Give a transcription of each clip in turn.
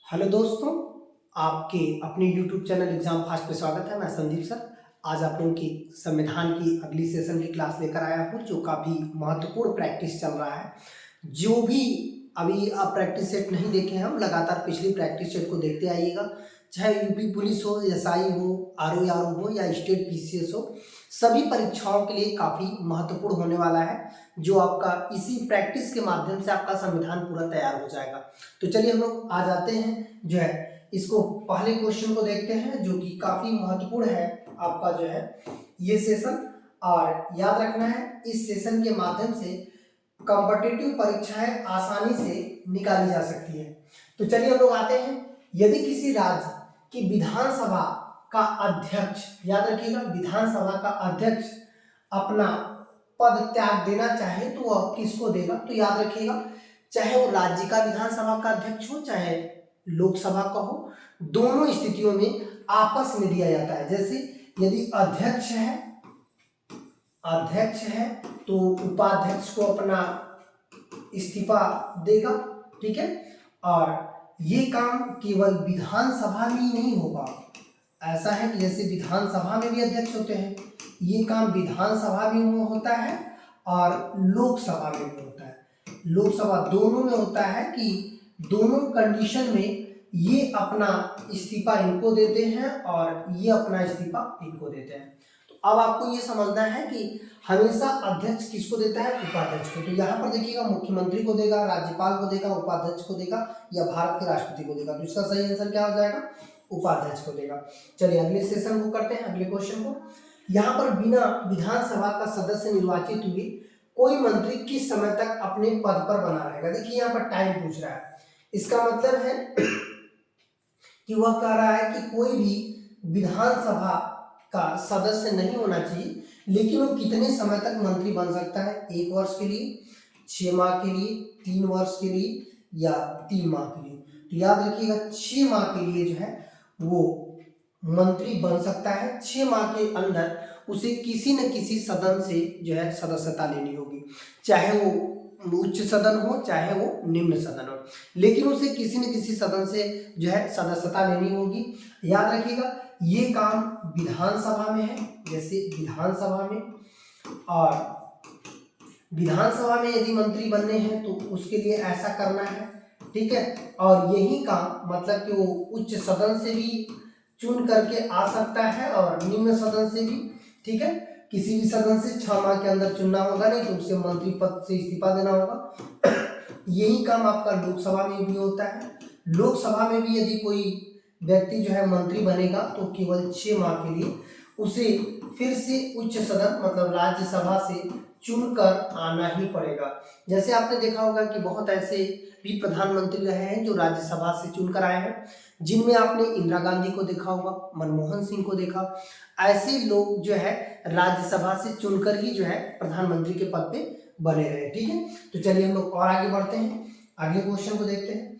Hello दोस्तों, आपके अपने यूट्यूब चैनल एग्जाम फास्ट पे स्वागत है। मैं संदीप सर आज आप लोगों की संविधान की अगली सेशन की क्लास लेकर आया हूँ, जो काफ़ी महत्वपूर्ण प्रैक्टिस चल रहा है। जो भी अभी आप प्रैक्टिस सेट नहीं देखे हैं, हम लगातार पिछली प्रैक्टिस सेट को देखते आइएगा। चाहे यूपी पुलिस हो, एसआई हो, आरओ हो या स्टेट पीसीएस हो, सभी परीक्षाओं के लिए काफ़ी महत्वपूर्ण होने वाला है। जो आपका इसी प्रैक्टिस के माध्यम से आपका संविधान पूरा तैयार हो जाएगा। तो चलिए हम लोग आ जाते हैं जो है इसको पहले क्वेश्चन को देखते हैं, जो कि काफी महत्वपूर्ण है आपका जो है ये सेशन। और याद रखना है, इस सेशन के माध्यम से कॉम्पिटिटिव परीक्षाएं आसानी से निकाली जा सकती है। तो चलिए हम लोग आते हैं। यदि किसी राज्य की विधानसभा का अध्यक्ष, याद रखिएगा विधानसभा का अध्यक्ष अपना पद त्याग देना चाहे तो वह किसको देगा? तो याद रखिएगा, चाहे वो राज्य का विधानसभा का अध्यक्ष हो चाहे लोकसभा का हो, दोनों स्थितियों में आपस में दिया जाता है। जैसे यदि अध्यक्ष है तो उपाध्यक्ष को अपना इस्तीफा देगा, ठीक है। और ये काम केवल विधानसभा में ही नहीं होगा। ऐसा है कि जैसे विधानसभा में भी अध्यक्ष होते हैं, ये काम विधानसभा में होता है और लोकसभा में भी होता है। लोकसभा दोनों में होता है कि दोनों कंडीशन में ये अपना इस्तीफा इनको देते हैं और ये अपना इस्तीफा इनको देते हैं। तो अब आपको ये समझना है कि हमेशा अध्यक्ष किसको देता है? उपाध्यक्ष को। तो यहाँ पर देखिएगा, मुख्यमंत्री को देगा, राज्यपाल को देगा, उपाध्यक्ष को देगा या भारत के राष्ट्रपति को देगा। तो इसका सही आंसर क्या हो जाएगा? उपाध्यक्ष को देगा। चलिए अगले सेशन को करते हैं, अगले क्वेश्चन को। यहाँ पर बिना विधानसभा का सदस्य निर्वाचित हुए कोई मंत्री किस समय तक अपने पद पर बना रहेगा? देखिए यहाँ पर टाइम पूछ रहा है। इसका मतलब है कि वह कह रहा है कि कोई भी विधानसभा का सदस्य नहीं होना चाहिए, लेकिन वो कितने समय तक मंत्री बन सकता है? 1 वर्ष के लिए, 6 माह के लिए, 3 वर्ष के लिए या 3 माह के लिए। तो याद रखिएगा 6 माह के लिए जो है वो मंत्री बन सकता है। 6 माह के अंदर उसे किसी न किसी सदन से जो है सदस्यता लेनी होगी, चाहे वो उच्च सदन हो चाहे वो निम्न सदन हो, लेकिन उसे किसी न किसी सदन से जो है सदस्यता लेनी होगी। याद रखिएगा ये काम विधानसभा में है, जैसे विधानसभा में, और विधानसभा में यदि मंत्री बनने हैं तो उसके लिए ऐसा करना है, ठीक है। और यही काम मतलब कि वो उच्च सदन से भी चुन करके आ सकता है और निम्न सदन से भी, ठीक है। किसी भी सदन से 6 माह के अंदर चुनना होगा, नहीं तो उसे मंत्री पद से इस्तीफा देना होगा। यही काम आपका लोकसभा में भी होता है। लोकसभा में भी यदि कोई व्यक्ति जो है मंत्री बनेगा तो केवल 6 माह के लिए उसे फिर से उच्च सदन मतलब राज्यसभा से चुनकर आना ही पड़ेगा। जैसे आपने देखा होगा कि बहुत ऐसे भी प्रधानमंत्री रहे हैं जो राज्यसभा से चुनकर आए हैं, जिनमें आपने इंदिरा गांधी को देखा होगा, मनमोहन सिंह को देखा। ऐसे लोग जो है राज्यसभा से चुनकर ही जो है प्रधानमंत्री के पद पे बने रहे, ठीक है। तो चलिए हम लोग और आगे बढ़ते हैं, अगले क्वेश्चन को देखते हैं।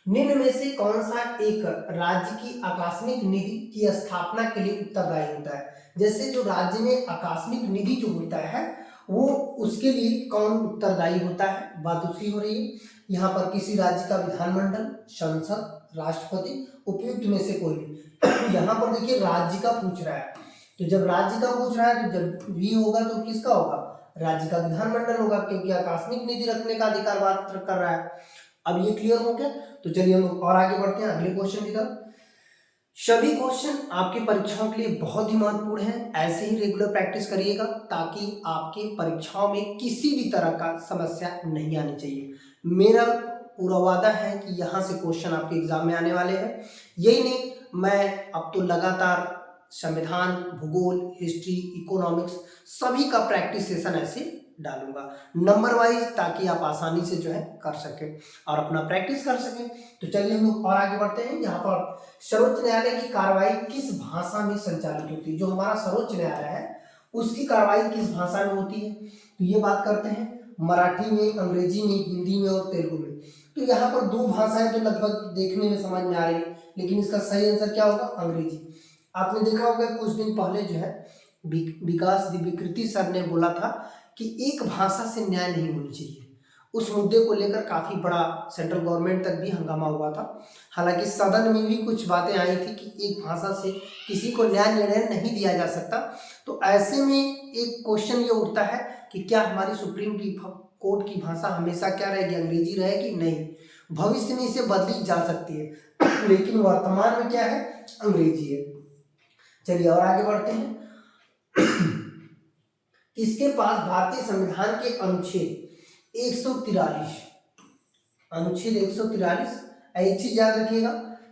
निम्न में से कौन सा एक राज्य की आकस्मिक निधि की स्थापना के लिए उत्तरदायी होता है? जैसे जो राज्य में आकस्मिक निधि जो होता है वो उसके लिए कौन उत्तरदायी होता है? बात दूसरी हो रही है। यहाँ पर किसी राज्य का विधानमंडल, संसद, राष्ट्रपति, उपयुक्त में से कोई भी। यहाँ पर देखिए राज्य का पूछ रहा है, तो जब राज्य का पूछ रहा है तो जब भी होगा तो किसका होगा? राज्य का विधानमंडल होगा, क्योंकि आकस्मिक निधि रखने का अधिकार बात कर रहा है। अब ये क्लियर हो गया? तो चलिए हम लोग और आगे बढ़ते हैं अगले क्वेश्चन की तरफ। सभी क्वेश्चन आपकी परीक्षाओं के लिए बहुत ही महत्वपूर्ण है। ऐसे ही रेगुलर प्रैक्टिस करिएगा ताकि आपके परीक्षाओं में किसी भी तरह का समस्या नहीं आनी चाहिए। मेरा पूरा वादा है कि यहाँ से क्वेश्चन आपके एग्जाम में आने वाले हैं। यही नहीं, मैं अब तो लगातार संविधान, भूगोल, हिस्ट्री, इकोनॉमिक्स सभी का प्रैक्टिस सेशन ऐसे डालूंगा नंबर वाइज, ताकि आप आसानी से जो है कर सकें और अपना प्रैक्टिस कर सकें। तो चलिए हम लोग और आगे बढ़ते हैं। यहाँ पर सर्वोच्च न्यायालय की कार्रवाई किस भाषा में संचालित होती है? जो हमारा सर्वोच्च न्यायालय है उसकी कार्रवाई किस भाषा में होती है? तो ये बात करते हैं मराठी में, अंग्रेजी में, हिंदी में और तेलुगु में। तो यहाँ पर 2 भाषाएं जो लगभग देखने में समझ में आ रही है, लेकिन इसका सही आंसर क्या होगा? अंग्रेजी। आपने देखा होगा कुछ दिन पहले जो है विकास दिव्यकृति सर ने बोला था कि एक भाषा से न्याय नहीं होनी चाहिए, उस मुद्दे को लेकर काफ़ी बड़ा सेंट्रल गवर्नमेंट तक भी हंगामा हुआ था। हालांकि सदन में भी कुछ बातें आई थी कि एक भाषा से किसी को न्याय निर्णय नहीं दिया जा सकता। तो ऐसे में एक क्वेश्चन ये उठता है कि क्या हमारी सुप्रीम कोर्ट की भाषा हमेशा क्या रहेगी, अंग्रेजी रहेगी? नहीं, भविष्य में इसे बदली जा सकती है लेकिन वर्तमान में क्या है, अंग्रेजी है। चलिए और आगे बढ़ते हैं। इसके पास भारतीय संविधान के अनुच्छेद 143, अनुच्छेद 143। एक चीज याद रखिएगा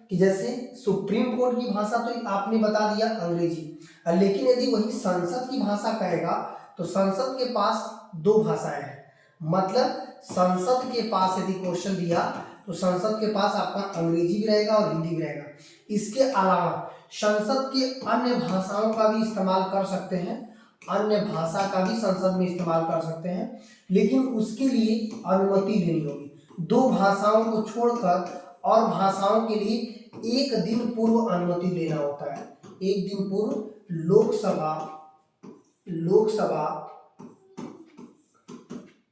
कि जैसे सुप्रीम कोर्ट की भाषा तो आपने बता दिया अंग्रेजी, लेकिन यदि वही संसद की भाषा कहेगा तो संसद के पास दो भाषाएं हैं। मतलब संसद के पास यदि क्वेश्चन दिया तो संसद के पास आपका अंग्रेजी भी रहेगा और हिंदी भी रहेगा। इसके अलावा संसद के अन्य भाषाओं का भी इस्तेमाल कर सकते हैं, अन्य भाषा का भी संसद में इस्तेमाल कर सकते हैं, लेकिन उसके लिए अनुमति लेनी होगी। दो भाषाओं को छोड़कर और भाषाओं के लिए एक दिन पूर्व अनुमति लेना होता है। एक दिन पूर्व लोकसभा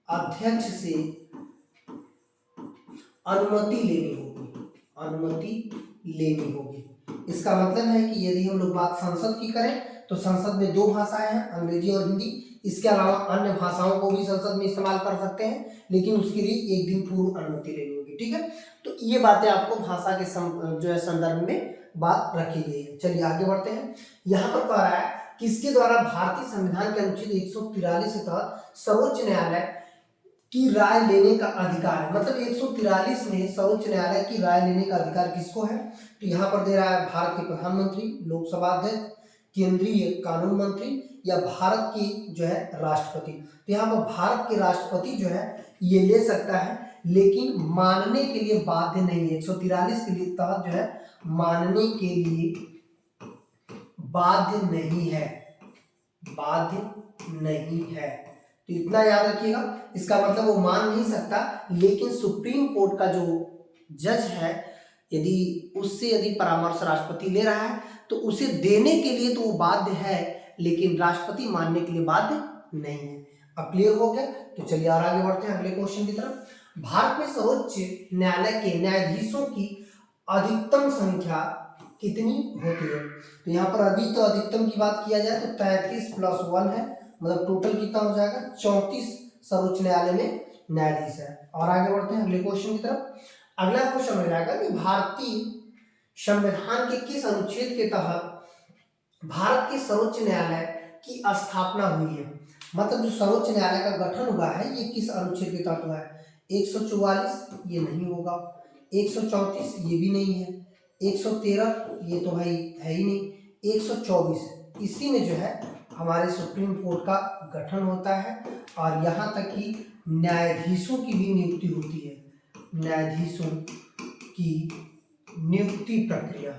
अध्यक्ष से अनुमति लेनी होगी। इसका मतलब है कि यदि हम लोग बात संसद की करें तो संसद में दो भाषाएं हैं, अंग्रेजी और हिंदी। इसके अलावा अन्य भाषाओं को भी संसद में इस्तेमाल कर सकते हैं, लेकिन उसके लिए एक दिन पूर्व अनुमति लेनी होगी। ठीक है, तो ये बातें आपको भाषा के जो है संदर्भ में बात रखी गई है। चलिए आगे बढ़ते हैं। यहाँ पर कह रहा है किसके द्वारा भारतीय संविधान के अनुच्छेद 143 के तहत सर्वोच्च न्यायालय की राय लेने का अधिकार है। मतलब 143 में सर्वोच्च न्यायालय की राय लेने का अधिकार किसको है? तो यहाँ पर दे रहा है भारत के प्रधानमंत्री, लोकसभा अध्यक्ष, केंद्रीय कानून मंत्री या भारत की जो है राष्ट्रपति। तो यहाँ पर भारत के राष्ट्रपति जो है ये ले सकता है, लेकिन मानने के लिए बाध्य नहीं है। 143 के लिए तहत जो है मानने के लिए बाध्य नहीं है। तो इतना याद रखिएगा। इसका मतलब वो मान नहीं सकता, लेकिन सुप्रीम कोर्ट का जो जज है यदि परामर्श राष्ट्रपति ले रहा है तो उसे देने के लिए तो वो बाध्य है, लेकिन राष्ट्रपति मानने के लिए बाध्य नहीं है। अब क्लियर हो गया? तो चलिए और आगे बढ़ते हैं अगले क्वेश्चन की तरफ। भारत में सर्वोच्च न्यायालय के न्यायाधीशों की अधिकतम संख्या कितनी होती है? तो यहाँ पर अभी तो अधिकतम की बात किया जाए तो 33 + 1 है, मतलब टोटल कितना हो जाएगा? 34 सर्वोच्च न्यायालय में न्यायाधीश है। और आगे बढ़ते हैं अगले क्वेश्चन की तरफ। अगला क्वेश्चन हो जाएगा कि भारतीय संविधान के किस अनुच्छेद के तहत भारत के सर्वोच्च न्यायालय की स्थापना हुई है? मतलब जो सर्वोच्च न्यायालय का गठन हुआ है ये किस अनुच्छेद के तहत हुआ है? 144 ये नहीं होगा, 134 ये भी नहीं है, 113 ये तो भाई है ही नहीं, 124 इसी में जो है हमारे सुप्रीम कोर्ट का गठन होता है और यहाँ तक कि न्यायाधीशों की भी नियुक्ति होती है। न्यायाधीशों की नियुक्ति प्रक्रिया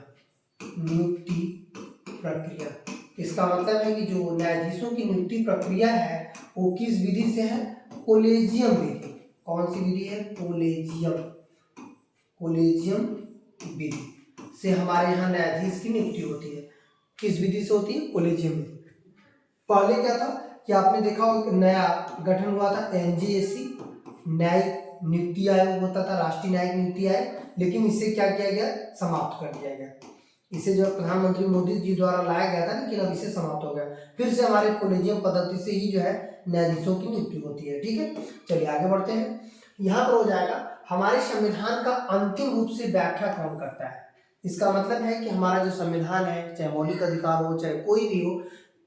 इसका मतलब है कि जो न्यायाधीशों की नियुक्ति प्रक्रिया है वो किस विधि से है? कोलेजियम विधि। कौन सी विधि है? कोलेजियम विधि से हमारे यहाँ न्यायाधीश की नियुक्ति होती है। किस विधि से होती है? कोलेजियम विधि। पहले क्या था कि आपने देखा हो नया गठन हुआ था एनजेएसी, न्यायिक नियुक्ति आयोग होता था, राष्ट्रीय न्यायिक नियुक्ति आयोग, लेकिन इसे क्या किया गया? समाप्त कर दिया गया। इसे जो प्रधानमंत्री मोदी जी द्वारा लाया गया था, लेकिन अब इसे समाप्त हो गया। फिर से हमारे कोलेजियम पद्धति से ही जो है न्यायाधीशों की नियुक्ति होती है। ठीक है, चलिए आगे बढ़ते हैं। यहाँ पर हो जाएगा हमारे संविधान का अंतिम रूप से व्याख्या कौन करता है? इसका मतलब है कि हमारा जो संविधान है, चाहे मौलिक अधिकार हो चाहे कोई भी हो,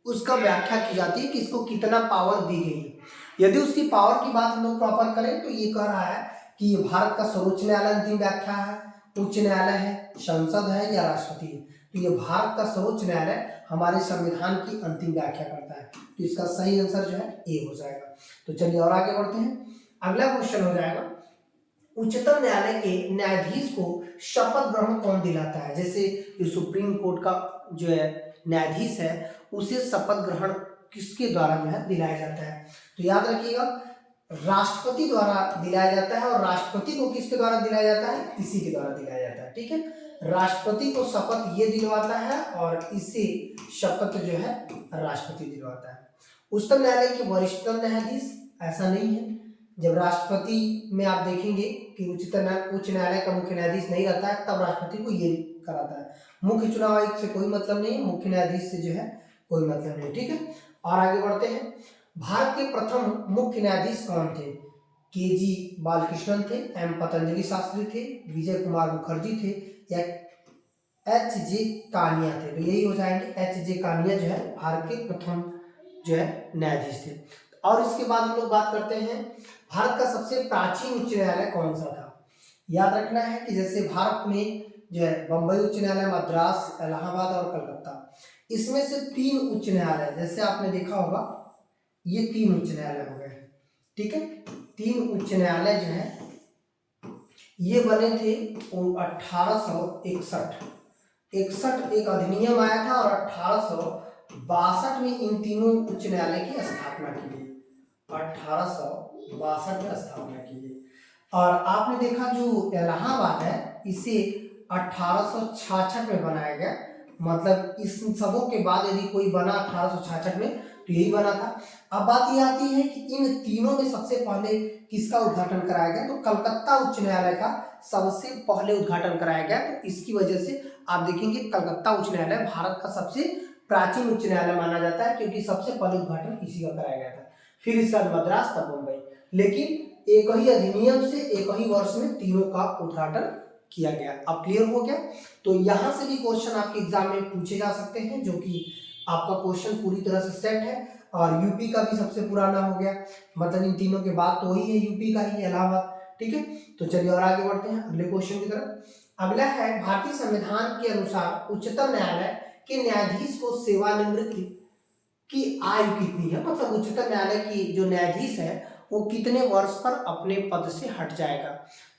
उसका व्याख्या की जाती है कि इसको कितना पावर दी गई है। यदि उसकी पावर की बात हम लोग प्रॉपर करें तो ये कह रहा है कि ये भारत का सर्वोच्च न्यायालय अंतिम व्याख्या है, उच्च न्यायालय है, संसद है या राष्ट्रपति है? तो ये भारत का सर्वोच्च न्यायालय हमारे संविधान की अंतिम व्याख्या करता है। तो इसका सही आंसर जो है ए हो जाएगा। तो चलिए और आगे बढ़ते हैं। अगला क्वेश्चन हो जाएगा उच्चतम न्यायालय के न्यायाधीश को शपथ ग्रहण कौन दिलाता है? जैसे जो सुप्रीम कोर्ट का जो है न्यायाधीश है उसे शपथ ग्रहण किसके द्वारा जो है दिलाया जाता है? तो याद रखिएगा राष्ट्रपति द्वारा दिलाया जाता है। और राष्ट्रपति को किसके द्वारा दिलाया जाता है? इसी के द्वारा दिलाया जाता है। ठीक है, राष्ट्रपति को शपथ ये दिलवाता है और इसे शपथ जो है राष्ट्रपति दिलवाता है। उच्चतम न्यायालय के वरिष्ठतम न्यायाधीश ऐसा नहीं है, जब राष्ट्रपति में आप देखेंगे कि उच्च न्यायालय का मुख्य न्यायाधीश नहीं रहता है, तब राष्ट्रपति को ये कराता है। मुख्य चुनाव आयुक्त से कोई मतलब नहीं, मुख्य न्यायाधीश से जो है कोई मतलब नहीं, ठीक है। और आगे बढ़ते हैं, भारत के प्रथम मुख्य न्यायाधीश कौन थे? के.जी. बालकृष्णन थे, एम. पतंजलि शास्त्री थे, विजय कुमार मुखर्जी थे, या H.J. कानिया थे? तो यही हो जाएंगे, H.J. कानिया जो है भारत के प्रथम जो है न्यायाधीश थे। और इसके बाद हम लोग बात करते हैं, भारत का सबसे प्राचीन उच्च न्यायालय कौन सा था? याद रखना है कि जैसे भारत में जो है बम्बई उच्च न्यायालय, मद्रास, इलाहाबाद और कलकत्ता, इसमें से 3 उच्च न्यायालय, जैसे आपने देखा होगा ये 3 उच्च न्यायालय हो गए, ठीक है। 3 उच्च न्यायालय जो है ये बने थे 1861 एक अधिनियम आया था, और 1862 में इन तीनों उच्च न्यायालय की स्थापना की गई, 1862 में स्थापना की गई। और आपने देखा जो इलाहाबाद है इसे 1866 में बनाया गया, मतलब इस सबों के बाद यदि कोई बना 1866 में तो यही बना था। अब बात ये आती है कि इन तीनों में सबसे पहले किसका उद्घाटन कराया गया? तो कलकत्ता उच्च न्यायालय का सबसे पहले उद्घाटन कराया गया। तो इसकी वजह से आप देखेंगे कलकत्ता उच्च न्यायालय भारत का सबसे प्राचीन उच्च न्यायालय माना जाता है, क्योंकि सबसे पहले उद्घाटन इसी का कराया गया था। फिर इसका मद्रास, तब मुंबई, लेकिन एक ही अधिनियम से एक ही वर्ष में तीनों का उद्घाटन किया गया। अब क्लियर हो गया? तो यहाँ से भी क्वेश्चन आपके एग्जाम में पूछे जा सकते हैं, जो कि आपका क्वेश्चन पूरी तरह से सेट है। और यूपी का भी सबसे पुराना हो गया, मतलब इन तीनों के बाद तो वही है, यूपी का ही, इलाहाबाद, ठीक है। तो चलिए और आगे बढ़ते हैं अगले क्वेश्चन की तरफ। अगला है, भारतीय संविधान के अनुसार उच्चतम न्यायालय के न्यायाधीश को सेवानिवृत्ति की आयु कितनी है? मतलब उच्चतम न्यायालय की जो न्यायाधीश है वो कितने वर्ष पर अपने पद से हट जाएगा?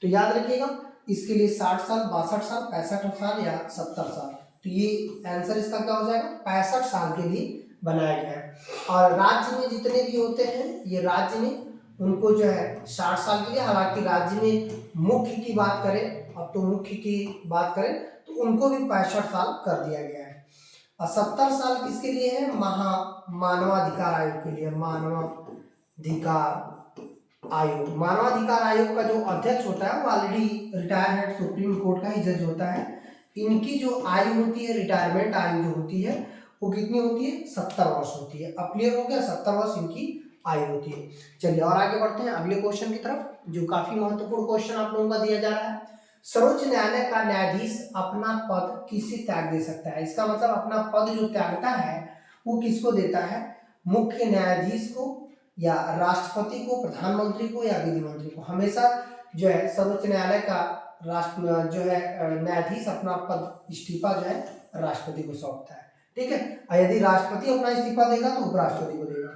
तो याद रखिएगा, इसके लिए 60 साल, 62 साल, 65 साल या 70 साल। तो ये आंसर इसका क्या हो जाएगा? 65 साल के लिए बनाया गया है। और राज्य में जितने भी होते हैं, ये राज्य में उनको जो है 60 साल के लिए, हालांकि राज्य में मुख्य की बात करें, अब तो मुख्य की बात करें तो उनको भी 65 साल कर दिया गया है। और 70 साल किसके लिए है? मानवाधिकार आयोग के लिए। मानवाधिकार आयोग का जो अध्यक्ष होता है वो ऑलरेडी रिटायर है, सुप्रीम कोर्ट का ही जज होता है। इनकी जो आयु होती है, रिटायरमेंट आयु जो होती है वो कितनी होती है? 70 वर्ष होती है। अब क्लियर हो गया, 70 वर्ष इनकी आयु होती है। चलिए और आगे बढ़ते हैं अगले क्वेश्चन की तरफ, जो काफी महत्वपूर्ण क्वेश्चन आप लोगों का दिया जा रहा है। सर्वोच्च न्यायालय का न्यायाधीश अपना पद किसे त्याग दे सकता है? इसका मतलब अपना पद जो त्यागता है वो किसको देता है? मुख्य न्यायाधीश को, या राष्ट्रपति को, प्रधानमंत्री को, या विधि मंत्री को। हमेशा जो है सर्वोच्च न्यायालय का जो है न्यायाधीश अपना पद इस्तीफा जो है राष्ट्रपति को सौंपता है, ठीक है। और यदि राष्ट्रपति अपना इस्तीफा देगा तो उपराष्ट्रपति को देगा।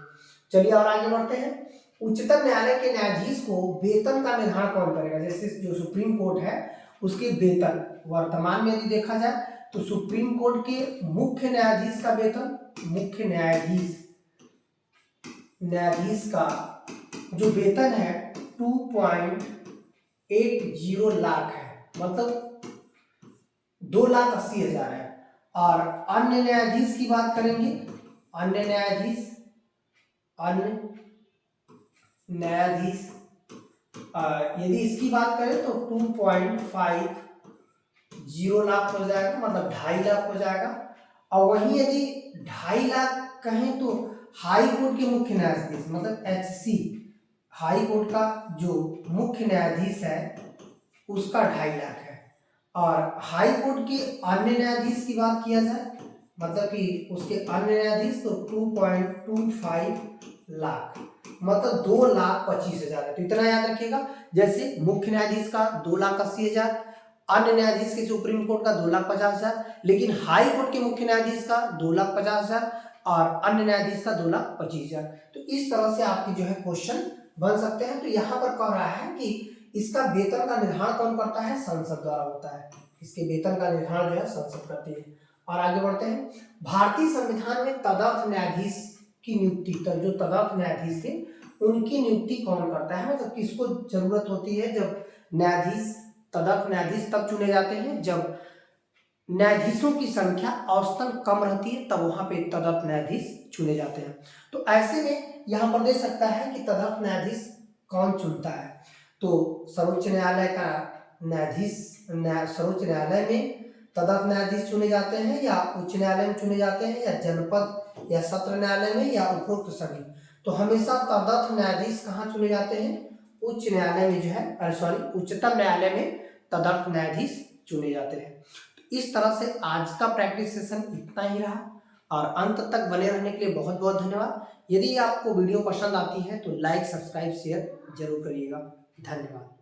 चलिए और आगे बढ़ते हैं, उच्चतम न्यायालय के न्यायाधीश को वेतन का निर्धारण कौन करेगा? जैसे जो सुप्रीम कोर्ट है उसके वेतन, वर्तमान में यदि देखा जाए तो सुप्रीम कोर्ट के मुख्य न्यायाधीश का वेतन, मुख्य न्यायाधीश का जो वेतन है 2.80 लाख है, मतलब 2,80,000 है। और अन्य न्यायाधीश की बात करेंगे, अन्य न्यायाधीश यदि इसकी बात करें तो 2.50 लाख हो जाएगा, मतलब 2.5 लाख हो जाएगा। और वहीं यदि 2.5 लाख कहें तो हाई कोर्ट के मुख्य न्यायाधीश, मतलब HC, हाई कोर्ट का जो मुख्य न्यायाधीश है उसका 2.5 लाख है। और हाई कोर्ट के अन्य न्यायाधीश की बात किया जाए, मतलब कि उसके अन्य न्यायाधीश, तो 2.25 लाख, मतलब 2,25,000 है। तो इतना याद रखिएगा, जैसे मुख्य न्यायाधीश का 2,80,000, अन्य न्यायाधीश के सुप्रीम कोर्ट का 2,50,000, लेकिन हाई कोर्ट के मुख्य न्यायाधीश का 2,50,000 और अन्य न्यायाधीश का 2,25,000। तो इस तरह से आपके जो है क्वेश्चन बन सकते हैं। तो यहाँ पर कह रहा है कि इसका वेतन का निर्धारण कौन करता है? संसद द्वारा होता है। इसके वेतन का निर्धारण जो है संसद करती है। और आगे बढ़ते हैं, भारतीय संविधान में तदर्थ न्यायाधीश की नियुक्ति, जो तदर्थ न्यायाधीश थे उनकी नियुक्ति कौन करता है? मतलब किसको जरूरत होती है जब न्यायाधीश, तदर्थ न्यायाधीश तब चुने जाते हैं जब न्यायाधीशों की संख्या औसतन कम रहती है, तब वहां पे तदर्थ न्यायाधीश चुने जाते हैं। तो ऐसे में यहां पर दे सकता है कि तदर्थ न्यायाधीश कौन चुनता है? तो सर्वोच्च न्यायालय का न्यायाधीश सर्वोच्च न्यायालय में तदर्थ न्यायाधीश चुने जाते हैं या उच्च न्यायालय में चुने जाते हैं या जनपद या सत्र न्यायालय में या उपरोक्त सभी। तो हमेशा तदर्थ न्यायाधीश कहाँ चुने जाते हैं? उच्च न्यायालय में जो है उच्चतम न्यायालय में तदर्थ न्यायाधीश चुने जाते हैं। तो इस तरह से आज का प्रैक्टिस सेशन इतना ही रहा और अंत तक बने रहने के लिए बहुत बहुत धन्यवाद। यदि आपको वीडियो पसंद आती है तो लाइक, सब्सक्राइब, शेयर जरूर करिएगा। धन्यवाद।